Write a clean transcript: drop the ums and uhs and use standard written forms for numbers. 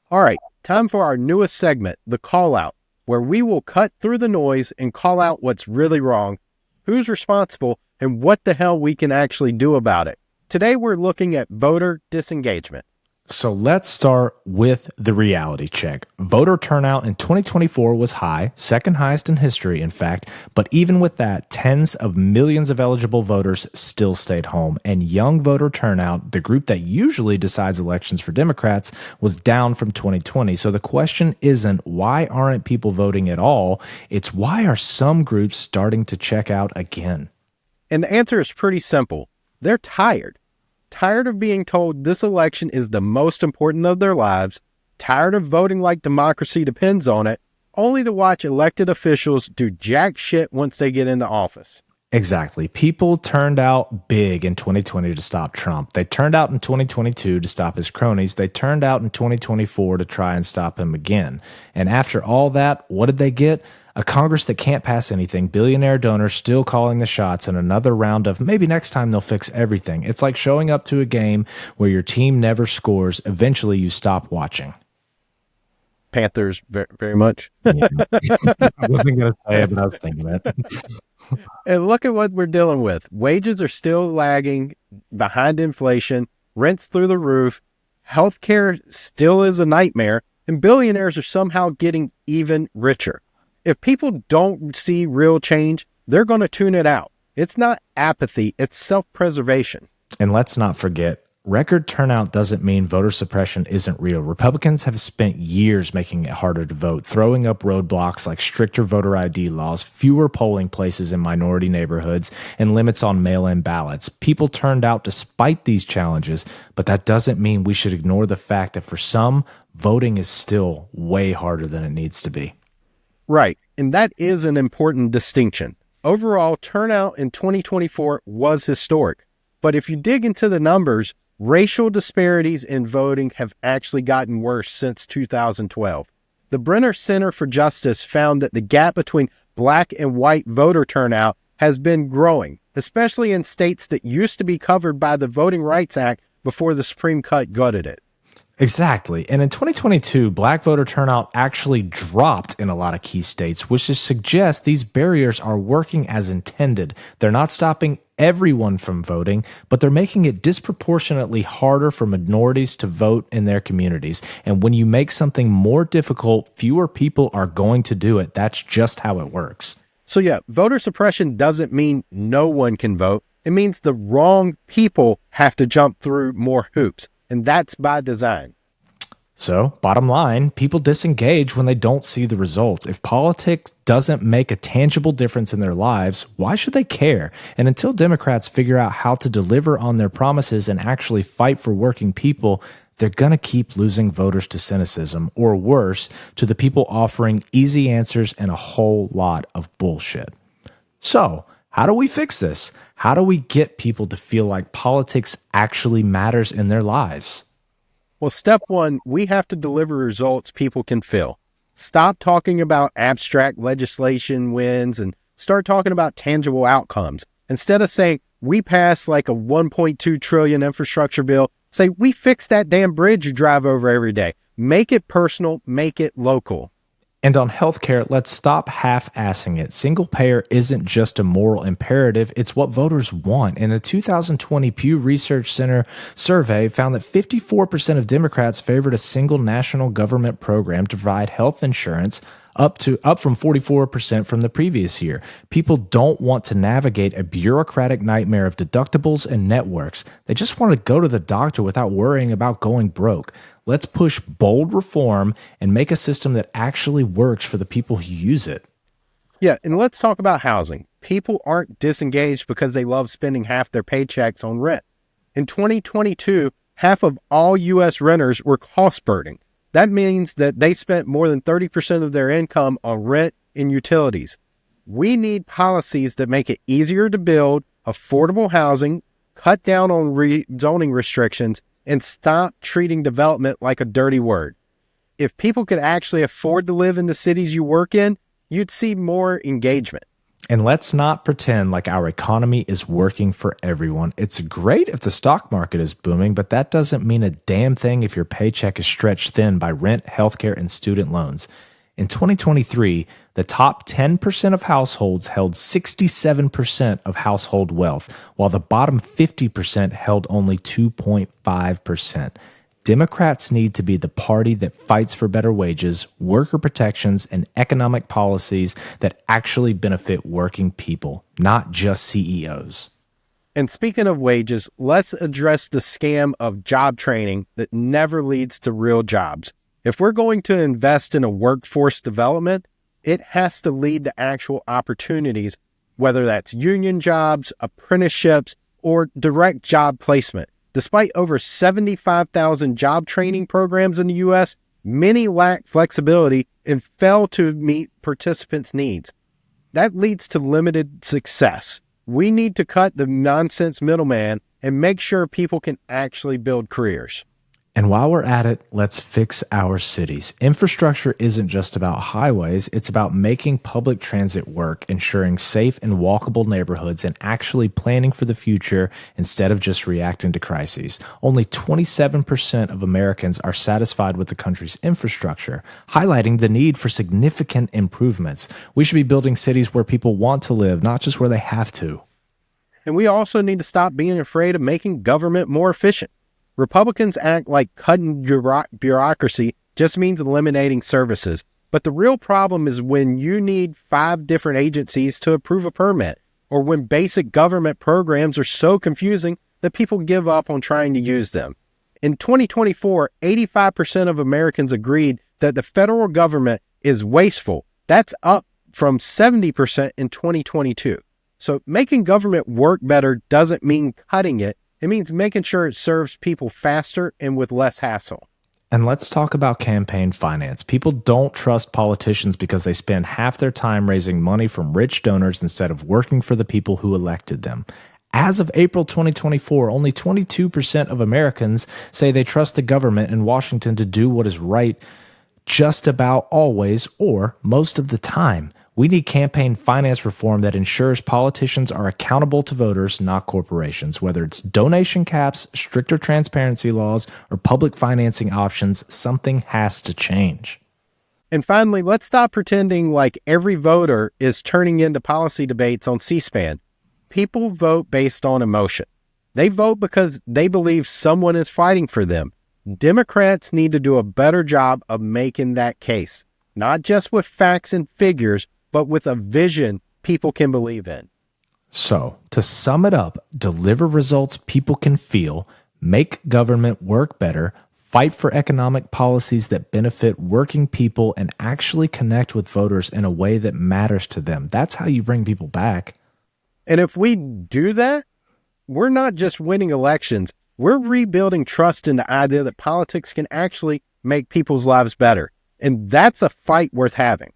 All right, time for our newest segment, the call out, where we will cut through the noise and call out what's really wrong, who's responsible, and what the hell we can actually do about it. Today, we're looking at voter disengagement. So let's start with the reality check. Voter turnout in 2024 was high, second highest in history, in fact. But even with that, tens of millions of eligible voters still stayed home. And young voter turnout, the group that usually decides elections for Democrats, was down from 2020. So the question isn't why aren't people voting at all? It's why are some groups starting to check out again? And the answer is pretty simple. They're tired. Tired of being told this election is the most important of their lives, tired of voting like democracy depends on it, only to watch elected officials do jack shit once they get into office. Exactly. People turned out big in 2020 to stop Trump. They turned out in 2022 to stop his cronies. They turned out in 2024 to try and stop him again. And after all that, what did they get? A Congress that can't pass anything, billionaire donors still calling the shots, and another round of maybe next time they'll fix everything. It's like showing up to a game where your team never scores. Eventually, you stop watching. Panthers, very much. Yeah. I wasn't going to say it, but I was thinking it. And look at what we're dealing with. Wages are still lagging behind inflation, rents through the roof, healthcare still is a nightmare, and billionaires are somehow getting even richer. If people don't see real change, they're going to tune it out. It's not apathy, it's self-preservation. And let's not forget, record turnout doesn't mean voter suppression isn't real. Republicans have spent years making it harder to vote, throwing up roadblocks like stricter voter ID laws, fewer polling places in minority neighborhoods, and limits on mail-in ballots. People turned out despite these challenges, but that doesn't mean we should ignore the fact that for some, voting is still way harder than it needs to be. Right, and that is an important distinction. Overall, turnout in 2024 was historic. But if you dig into the numbers, racial disparities in voting have actually gotten worse since 2012. The Brenner Center for Justice found that the gap between black and white voter turnout has been growing, especially in states that used to be covered by the Voting Rights Act before the Supreme Court gutted it. Exactly. And in 2022, black voter turnout actually dropped in a lot of key states, which suggests these barriers are working as intended. They're not stopping everyone from voting, but they're making it disproportionately harder for minorities to vote in their communities. And when you make something more difficult, fewer people are going to do it. That's just how it works. So yeah, voter suppression doesn't mean no one can vote. It means the wrong people have to jump through more hoops. And that's by design. So, bottom line, people disengage when they don't see the results. If politics doesn't make a tangible difference in their lives, why should they care? And until Democrats figure out how to deliver on their promises and actually fight for working people, they're going to keep losing voters to cynicism, or worse, to the people offering easy answers and a whole lot of bullshit. So, how do we fix this? How do we get people to feel like politics actually matters in their lives? Well, step one, we have to deliver results people can feel. Stop talking about abstract legislation wins and start talking about tangible outcomes. Instead of saying, we passed like a 1.2 trillion infrastructure bill, say, we fixed that damn bridge you drive over every day. Make it personal, make it local. And on healthcare, let's stop half-assing it. Single payer isn't just a moral imperative, it's what voters want. And a 2020 Pew Research Center survey found that 54% of Democrats favored a single national government program to provide health insurance, up from 44% from the previous year. People don't want to navigate a bureaucratic nightmare of deductibles and networks. They just want to go to the doctor without worrying about going broke. Let's push bold reform and make a system that actually works for the people who use it. Yeah, and let's talk about housing. People aren't disengaged because they love spending half their paychecks on rent. In 2022, half of all U.S. renters were cost-burning. That means that they spent more than 30% of their income on rent and utilities. We need policies that make it easier to build affordable housing, cut down on zoning restrictions, and stop treating development like a dirty word. If people could actually afford to live in the cities you work in, you'd see more engagement. And let's not pretend like our economy is working for everyone. It's great if the stock market is booming, but that doesn't mean a damn thing if your paycheck is stretched thin by rent, healthcare, and student loans. In 2023, the top 10% of households held 67% of household wealth, while the bottom 50% held only 2.5%. Democrats need to be the party that fights for better wages, worker protections, and economic policies that actually benefit working people, not just CEOs. And speaking of wages, let's address the scam of job training that never leads to real jobs. If we're going to invest in a workforce development, it has to lead to actual opportunities, whether that's union jobs, apprenticeships, or direct job placement. Despite over 75,000 job training programs in the U.S., many lack flexibility and fail to meet participants' needs. That leads to limited success. We need to cut the nonsense middleman and make sure people can actually build careers. And while we're at it, let's fix our cities. Infrastructure isn't just about highways, it's about making public transit work, ensuring safe and walkable neighborhoods, and actually planning for the future instead of just reacting to crises. Only 27% of Americans are satisfied with the country's infrastructure, highlighting the need for significant improvements. We should be building cities where people want to live, not just where they have to. And we also need to stop being afraid of making government more efficient. Republicans act like cutting bureaucracy just means eliminating services. But the real problem is when you need 5 different agencies to approve a permit, or when basic government programs are so confusing that people give up on trying to use them. In 2024, 85% of Americans agreed that the federal government is wasteful. That's up from 70% in 2022. So making government work better doesn't mean cutting it. It means making sure it serves people faster and with less hassle. And let's talk about campaign finance. People don't trust politicians because they spend half their time raising money from rich donors instead of working for the people who elected them. As of April 2024, only 22% of Americans say they trust the government in Washington to do what is right just about always or most of the time. We need campaign finance reform that ensures politicians are accountable to voters, not corporations. Whether it's donation caps, stricter transparency laws, or public financing options, something has to change. And finally, let's stop pretending like every voter is turning into policy debates on C-SPAN. People vote based on emotion. They vote because they believe someone is fighting for them. Democrats need to do a better job of making that case, not just with facts and figures, but with a vision people can believe in. So, to sum it up, deliver results people can feel, make government work better, fight for economic policies that benefit working people, and actually connect with voters in a way that matters to them. That's how you bring people back. And if we do that, we're not just winning elections, we're rebuilding trust in the idea that politics can actually make people's lives better. And that's a fight worth having.